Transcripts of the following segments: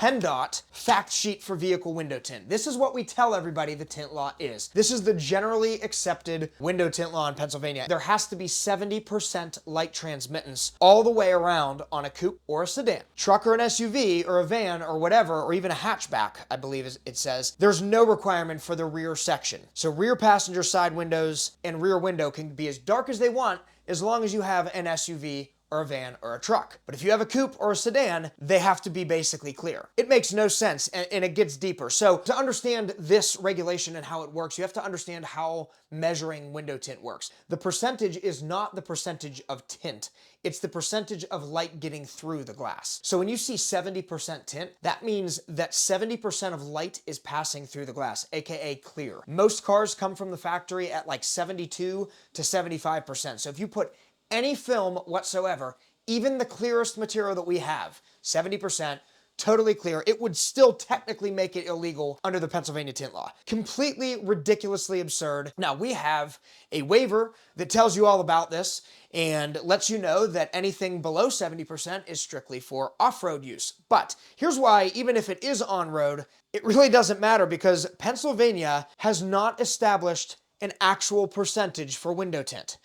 PennDOT fact sheet for vehicle window tint. This is what we tell everybody the tint law is. This is the generally accepted window tint law in Pennsylvania. There has to be 70% light transmittance all the way around on a coupe or a sedan. Truck or an SUV or a van or whatever, or even a hatchback, I believe it says, there's no requirement for the rear section. So rear passenger side windows and rear window can be as dark as they want as long as you have an SUV or a van or a truck. But if you have a coupe or a sedan, they have to be basically clear. It makes no sense, and it gets deeper. So to understand this regulation and how it works, you have to understand how measuring window tint works. The percentage is not the percentage of tint. It's the percentage of light getting through the glass. So when you see 70% tint, that means that 70% of light is passing through the glass, AKA clear. Most cars come from the factory at like 72 to 75%. So if you put any film whatsoever, even the clearest material that we have, 70%, totally clear, it would still technically make it illegal under the Pennsylvania tint law. Completely ridiculously absurd. Now, we have a waiver that tells you all about this and lets you know that anything below 70% is strictly for off-road use. But here's why, even if it is on-road, it really doesn't matter, because Pennsylvania has not established an actual percentage for window tint.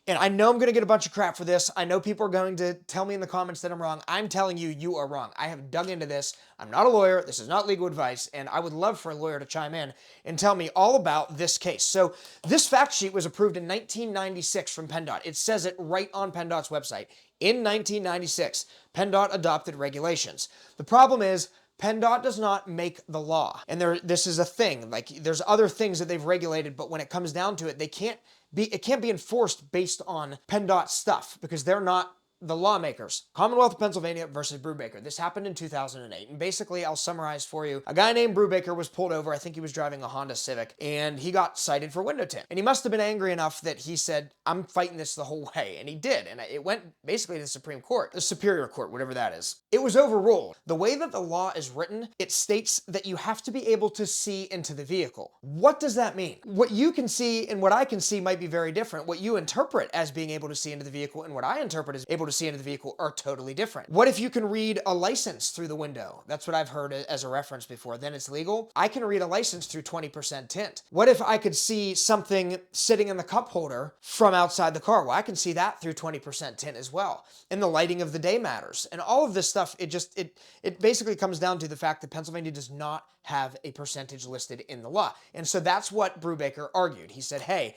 And I know I'm going to get a bunch of crap for this. I know people are going to tell me in the comments that I'm wrong. I'm telling you, you are wrong. I have dug into this. I'm not a lawyer. This is not legal advice. And I would love for a lawyer to chime in and tell me all about this case. So this fact sheet was approved in 1996 from PennDOT. It says it right on PennDOT's website. In 1996, PennDOT adopted regulations. The problem is, PennDOT does not make the law. And this is a thing. Like, there's other things that they've regulated, but when it comes down to it, it can't be enforced based on PennDOT stuff, because they're not the lawmakers. Commonwealth of Pennsylvania versus Brubaker. This happened in 2008. And basically, I'll summarize for you. A guy named Brubaker was pulled over. I think he was driving a Honda Civic, and he got cited for window tint. And he must have been angry enough that he said, I'm fighting this the whole way. And he did. And it went basically to the Supreme Court, the Superior Court, whatever that is. It was overruled. The way that the law is written, it states that you have to be able to see into the vehicle. What does that mean? What you can see and what I can see might be very different. What you interpret as being able to see into the vehicle and what I interpret as able to see into the vehicle are totally different. What if you can read a license through the window? That's what I've heard as a reference before. Then it's legal. I can read a license through 20% tint. What if I could see something sitting in the cup holder from outside the car? Well, I can see that through 20% tint as well. And the lighting of the day matters. And all of this stuff, it basically comes down to the fact that Pennsylvania does not have a percentage listed in the law. And so that's what Brubaker argued. He said, hey,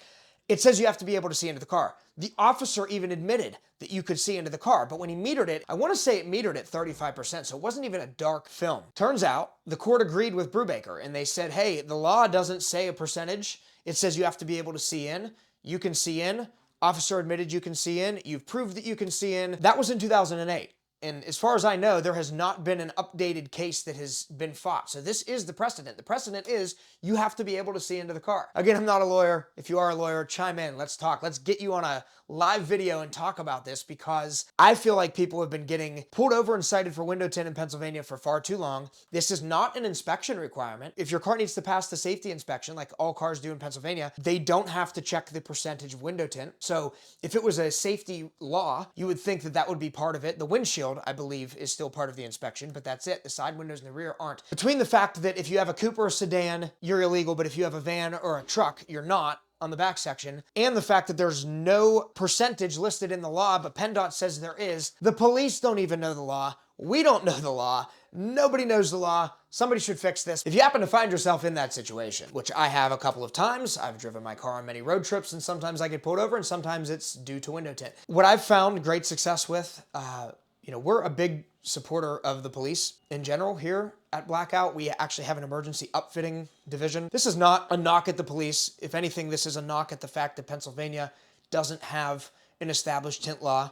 it says you have to be able to see into the car. The officer even admitted that you could see into the car, but when he metered it, I want to say it metered at 35%, so it wasn't even a dark film. Turns out, the court agreed with Brubaker, and they said, hey, the law doesn't say a percentage. It says you have to be able to see in. You can see in. Officer admitted you can see in. You've proved that you can see in. That was in 2008. And as far as I know, there has not been an updated case that has been fought. So this is the precedent. The precedent is you have to be able to see into the car. Again, I'm not a lawyer. If you are a lawyer, chime in. Let's talk. Let's get you on a live video and talk about this, because I feel like people have been getting pulled over and cited for window tint in Pennsylvania for far too long. This is not an inspection requirement. If your car needs to pass the safety inspection, like all cars do in Pennsylvania, they don't have to check the percentage of window tint. So if it was a safety law, you would think that that would be part of it. The windshield, I believe, is still part of the inspection, but that's it. The side windows and the rear aren't. Between the fact that if you have a coupe or a sedan, you're illegal, but if you have a van or a truck, you're not, on the back section, and the fact that there's no percentage listed in the law, but PennDOT says there is. The police don't even know the law. We don't know the law. Nobody knows the law. Somebody should fix this. If you happen to find yourself in that situation, which I have a couple of times, I've driven my car on many road trips, and sometimes I get pulled over, and sometimes it's due to window tint. What I've found great success with, we're a big supporter of the police in general here at Blackout. We actually have an emergency upfitting division. This is not a knock at the police. If anything, this is a knock at the fact that Pennsylvania doesn't have an established tint law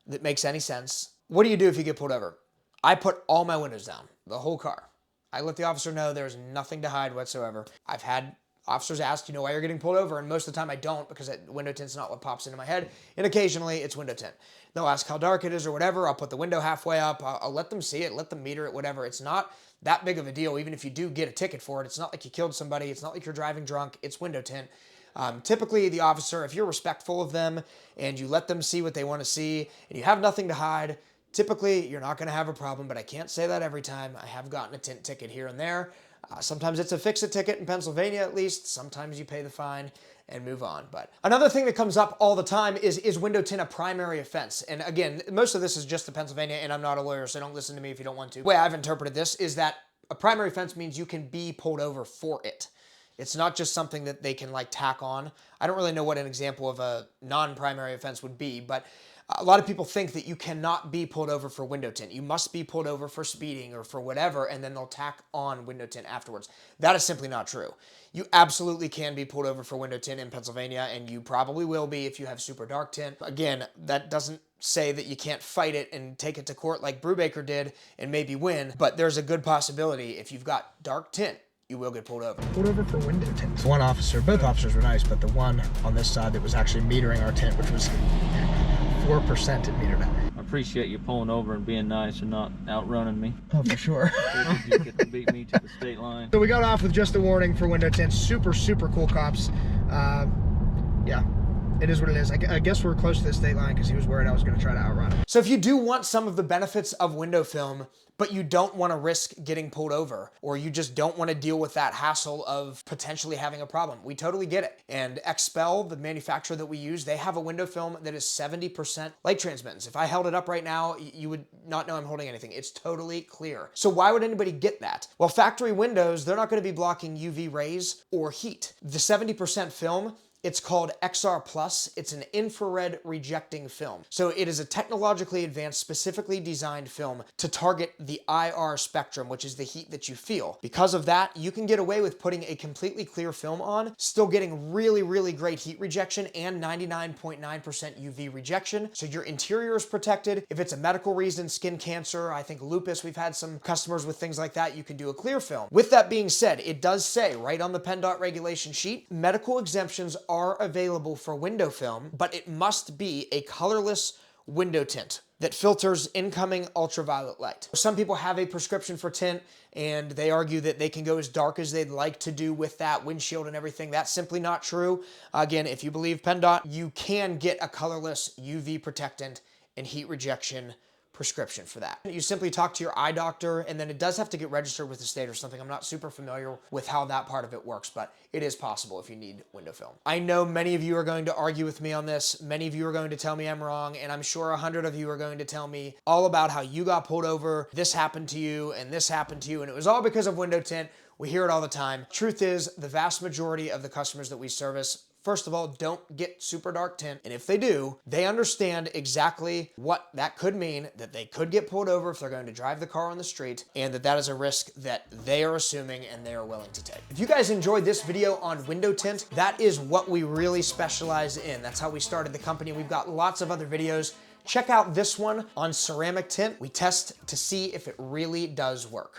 that makes any sense. What do you do if you get pulled over? I put all my windows down, the whole car. I let the officer know there's nothing to hide whatsoever. I've had officers ask, why you're getting pulled over? And most of the time I don't, because window tint's not what pops into my head. And occasionally it's window tint. They'll ask how dark it is or whatever. I'll put the window halfway up. I'll let them see it, let them meter it, whatever. It's not that big of a deal. Even if you do get a ticket for it, it's not like you killed somebody. It's not like you're driving drunk. It's window tint. Typically the officer, if you're respectful of them and you let them see what they want to see and you have nothing to hide, Typically, you're not gonna have a problem, but I can't say that every time. I have gotten a tint ticket here and there. Sometimes it's a fix-it ticket in Pennsylvania at least. Sometimes you pay the fine and move on. But another thing that comes up all the time is window tint a primary offense? And again, most of this is just the Pennsylvania, and I'm not a lawyer, so don't listen to me if you don't want to. The way I've interpreted this is that a primary offense means you can be pulled over for it. It's not just something that they can like tack on. I don't really know what an example of a non-primary offense would be, but a lot of people think that you cannot be pulled over for window tint. You must be pulled over for speeding or for whatever, and then they'll tack on window tint afterwards. That is simply not true. You absolutely can be pulled over for window tint in Pennsylvania, and you probably will be if you have super dark tint. Again, that doesn't say that you can't fight it and take it to court like Brubaker did and maybe win, but there's a good possibility if you've got dark tint, you will get pulled over. Pulled over for window tint. One officer, both officers were nice, but the one on this side that was actually metering our tint, which was 4% it metered out. I appreciate you pulling over and being nice and not outrunning me. Oh, for sure. You get to beat me to the state line. So we got off with just a warning for window tint. Super, super cool cops. Yeah. It is what it is. I guess we're close to the state line because he was worried I was going to try to outrun him. So if you do want some of the benefits of window film, but you don't want to risk getting pulled over, or you just don't want to deal with that hassle of potentially having a problem, we totally get it. And Expel, the manufacturer that we use, they have a window film that is 70% light transmittance. If I held it up right now, you would not know I'm holding anything. It's totally clear. So why would anybody get that? Well, factory windows, they're not going to be blocking UV rays or heat. The 70% film, it's called XR Plus. It's an infrared rejecting film. So it is a technologically advanced, specifically designed film to target the IR spectrum, which is the heat that you feel. Because of that, you can get away with putting a completely clear film on, still getting really, really great heat rejection and 99.9% UV rejection. So your interior is protected. If it's a medical reason, skin cancer, I think lupus, we've had some customers with things like that, you can do a clear film. With that being said, it does say right on the PennDOT regulation sheet, medical exemptions are available for window film, but it must be a colorless window tint that filters incoming ultraviolet light. Some people have a prescription for tint and they argue that they can go as dark as they'd like to do with that windshield and everything. That's simply not true. Again, if you believe PennDOT, you can get a colorless UV protectant and heat rejection prescription for that. You simply talk to your eye doctor, and then it does have to get registered with the state or something. I'm not super familiar with how that part of it works, but it is possible if you need window film. I know many of you are going to argue with me on this. Many of you are going to tell me I'm wrong, and I'm sure 100 of you are going to tell me all about how you got pulled over, this happened to you, and this happened to you, and it was all because of window tint. We hear it all the time. Truth is, the vast majority of the customers that we service, first of all, don't get super dark tint. And if they do, they understand exactly what that could mean, that they could get pulled over if they're going to drive the car on the street, and that is a risk that they are assuming and they are willing to take. If you guys enjoyed this video on window tint, that is what we really specialize in. That's how we started the company. We've got lots of other videos. Check out this one on ceramic tint. We test to see if it really does work.